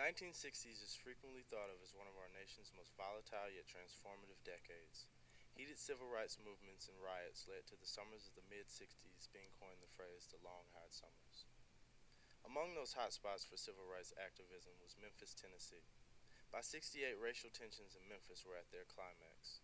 1960s is frequently thought of as one of our nation's most volatile yet transformative decades. Heated civil rights movements and riots led to the summers of the mid-60s being coined the phrase the long hot summers. Among those hotspots for civil rights activism was Memphis, Tennessee. By '68, racial tensions in Memphis were at their climax.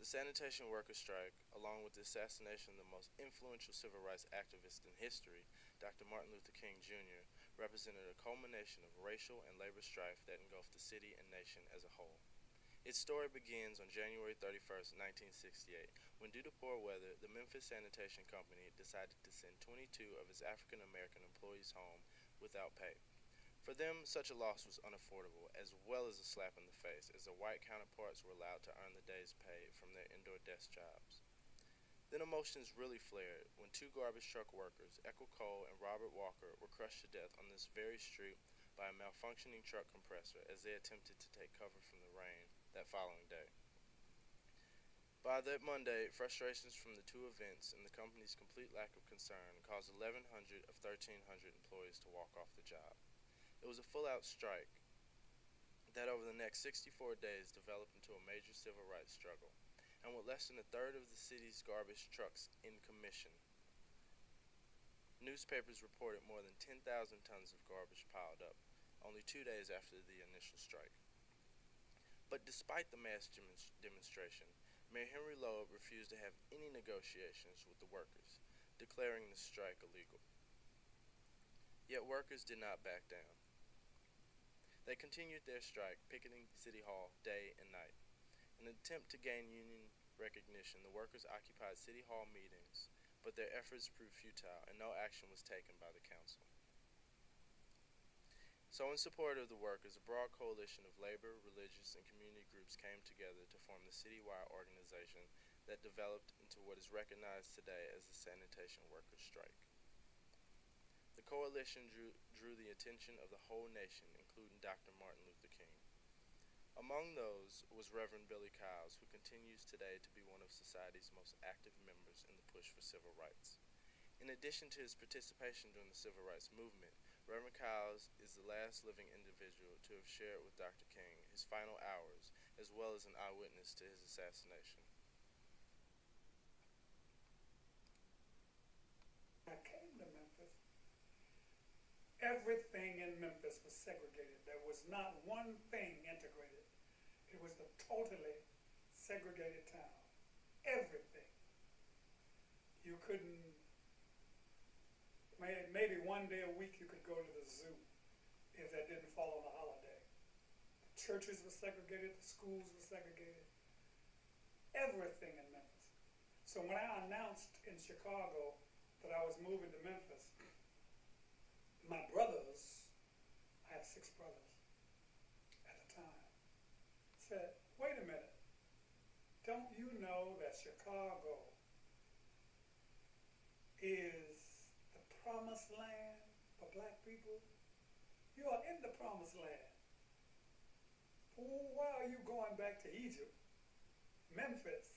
The Sanitation Workers Strike, along with the assassination of the most influential civil rights activist in history, Dr. Martin Luther King Jr., represented a culmination of racial and labor strife that engulfed the city and nation as a whole. Its story begins on January 31, 1968, when due to poor weather, the Memphis Sanitation Company decided to send 22 of its African American employees home without pay. For them, such a loss was unaffordable, as well as a slap in the face, as their white counterparts were allowed to earn the day's pay from their indoor desk jobs. Then emotions really flared when two garbage truck workers, Echo Cole and Robert Walker, were crushed to death on this very street by a malfunctioning truck compressor as they attempted to take cover from the rain that following day. By that Monday, frustrations from the two events and the company's complete lack of concern caused 1,100 of 1,300 employees to walk off the job. It was a full-out strike that over the next 64 days developed into a major civil rights struggle, and with less than a third of the city's garbage trucks in commission, newspapers reported more than 10,000 tons of garbage piled up, only 2 days after the initial strike. But despite the mass demonstration, Mayor Henry Loeb refused to have any negotiations with the workers, declaring the strike illegal. Yet workers did not back down. They continued their strike, picketing City Hall day and night. In an attempt to gain union recognition, the workers occupied City Hall meetings, but their efforts proved futile and no action was taken by the council. So in support of the workers, a broad coalition of labor, religious, and community groups came together to form the citywide organization that developed into what is recognized today as the Sanitation Workers Strike. The coalition drew the attention of the whole nation, including Dr. Martin Luther King. Among those was Reverend Billy Kyles, who continues today to be one of society's most active members in the push for civil rights. In addition to his participation during the civil rights movement, Reverend Kyles is the last living individual to have shared with Dr. King his final hours, as well as an eyewitness to his assassination. I came to Memphis. Everything in Memphis was segregated. There was not one thing integrated. It was a totally segregated town. Everything. You couldn't, maybe one day a week you could go to the zoo if that didn't fall on a holiday. The churches were segregated, the schools were segregated. Everything in Memphis. So when I announced in Chicago that I was moving to Memphis, my brothers, I had 6 brothers at the time, said, wait a minute, don't you know that Chicago is the promised land for black people? You are in the promised land. Why are you going back to Egypt? Memphis.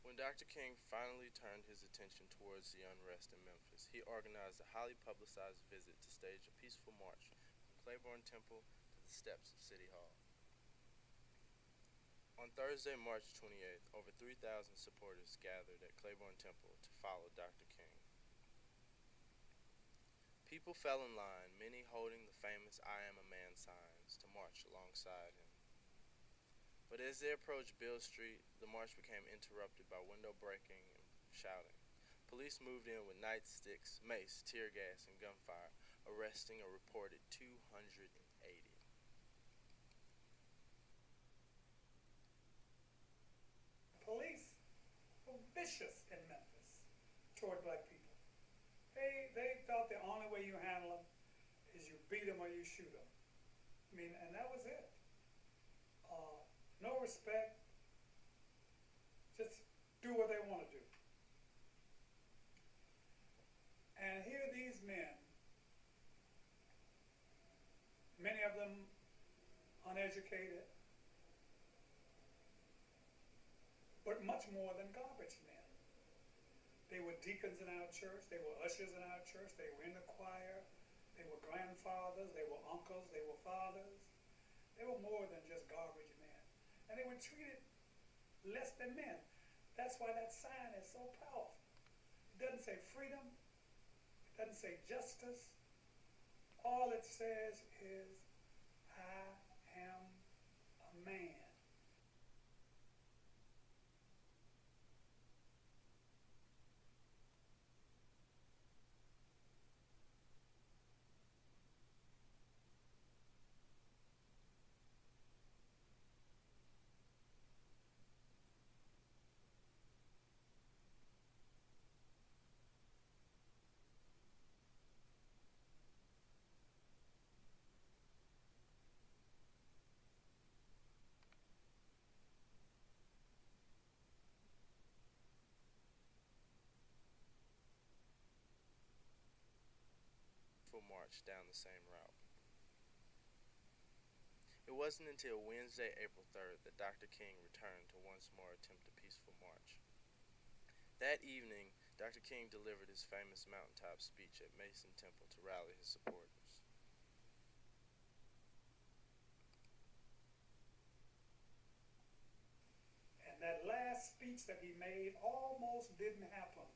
When Dr. King finally turned his attention towards the unrest in Memphis, he organized a highly publicized visit to stage a peaceful march from Claiborne Temple to the steps of City Hall. On Thursday, March 28th, over 3,000 supporters gathered at Claiborne Temple to follow Dr. King. People fell in line, many holding the famous I Am a Man signs to march alongside him. But as they approached Beale Street, the march became interrupted by window breaking and shouting. Police moved in with nightsticks, mace, tear gas, and gunfire, arresting a reported 280. Police were vicious in Memphis toward black people. They thought the only way you handle them is you beat them or you shoot them. I mean, and that was it. No respect, just do what they want to do. And here these men, many of them uneducated, but much more than garbage men. They were deacons in our church. They were ushers in our church. They were in the choir. They were grandfathers. They were uncles. They were fathers. They were more than just garbage men. And they were treated less than men. That's why that sign is so powerful. It doesn't say freedom. It doesn't say justice. All it says is, I am a man. March down the same route. It wasn't until Wednesday, April 3rd, that Dr. King returned to once more attempt a peaceful march. That evening, Dr. King delivered his famous mountaintop speech at Mason Temple to rally his supporters. And that last speech that he made almost didn't happen.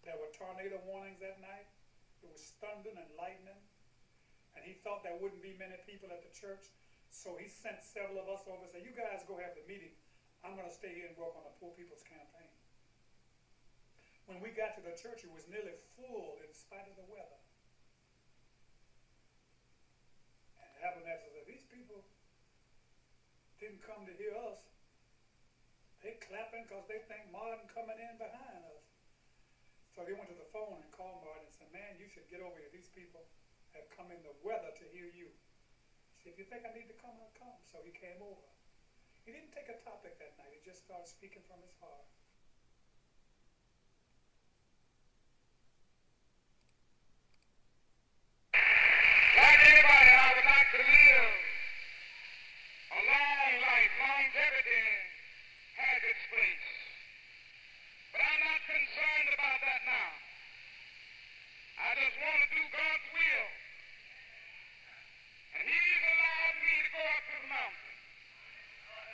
There were tornado warnings that night. It was thundering and lightning. And he thought there wouldn't be many people at the church. So he sent several of us over and said, you guys go have the meeting. I'm going to stay here and work on the Poor People's Campaign. When we got to the church, it was nearly full in spite of the weather. And Abernathy said, these people didn't come to hear us. They clapping because they think Martin coming in behind us. So he went to the phone and called Martin and said, man, you should get over here. These people have come in the weather to hear you. He said, if you think I need to come, I'll come. So he came over. He didn't take a topic that night. He just started speaking from his heart. Like anybody, I would like to live a long life. Longevity has its place. But I'm not concerned about that now. I just want to do God's will. And He's allowed me to go up to the mountain.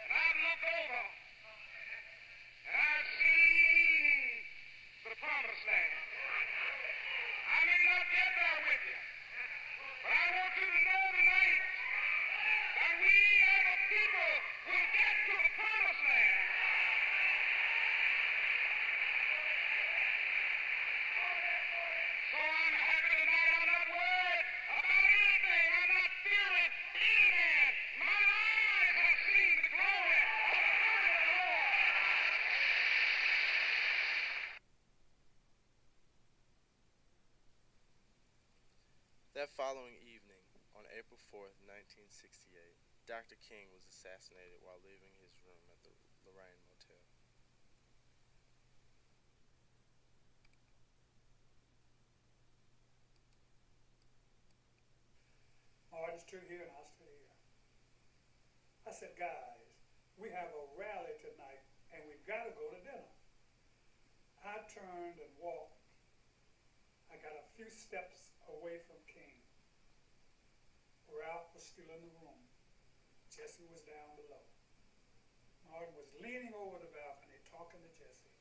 And I've looked over and I've seen the promised land. I may not get there with you, but I want you to know tonight that we as a people will get to the promised land. So I'm happy tonight. I'm not worried about anything. I'm not fearing any man. My eyes have seen the glory of the coming of the Lord. That following evening, on April 4th, 1968, Dr. King was assassinated while leaving his room at the Lorraine Motel. Martin stood here and I stood here. I said, guys, we have a rally tonight and we've got to go to dinner. I turned and walked. I got a few steps away from King. Ralph was still in the room. Jesse was down below. Martin was leaning over the balcony talking to Jesse.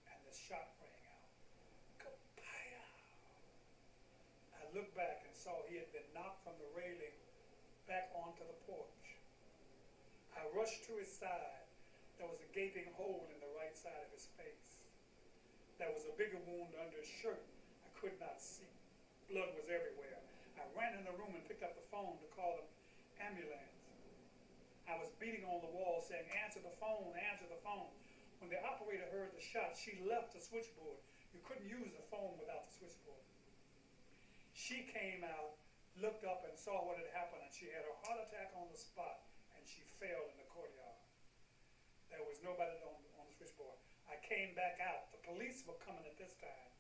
And the shot rang out. Ka-pow! I looked back and saw he had been knocked from the railing back onto the porch. I rushed to his side. There was a gaping hole in the right side of his face. There was a bigger wound under his shirt I could not see. Blood was everywhere. I ran in the room and picked up the phone to call an ambulance. I was beating on the wall saying, answer the phone, answer the phone. When the operator heard the shot, she left the switchboard. You couldn't use the phone without the switchboard. She came out, looked up and saw what had happened, and she had a heart attack on the spot, and she fell in the courtyard. There was nobody on the switchboard. I came back out. The police were coming at this time.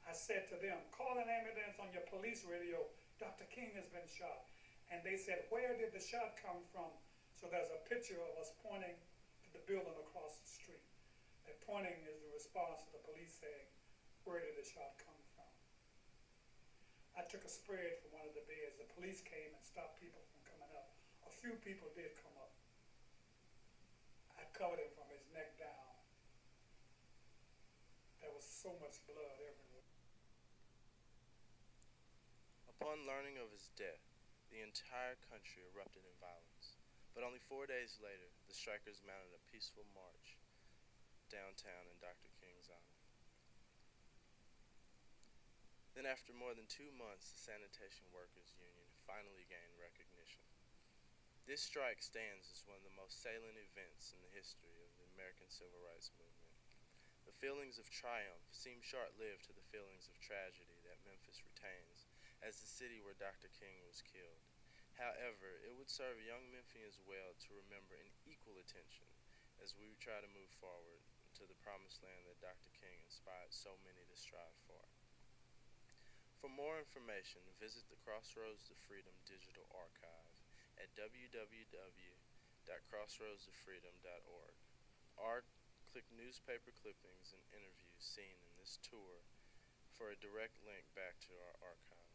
I said to them, call an ambulance on your police radio. Dr. King has been shot. And they said, where did the shot come from? So there's a picture of us pointing to the building across the street. The pointing is the response to the police saying, where did the shot come from? I took a spread from one of the beds. The police came and stopped people from coming up. A few people did come up. I covered him from his neck down. There was so much blood everywhere. Upon learning of his death, the entire country erupted in violence. But only 4 days later, the strikers mounted a peaceful march downtown in Dr. King's honor. Then after more than 2 months, the Sanitation Workers Union finally gained recognition. This strike stands as one of the most salient events in the history of the American Civil Rights Movement. The feelings of triumph seem short-lived to the feelings of tragedy that Memphis retains as the city where Dr. King was killed. However, it would serve young Memphians well to remember in equal attention as we try to move forward to the promised land that Dr. King inspired so many to strive for. For more information, visit the Crossroads to Freedom digital archive at www.crossroadstofreedom.org, or click newspaper clippings and interviews seen in this tour for a direct link back to our archive.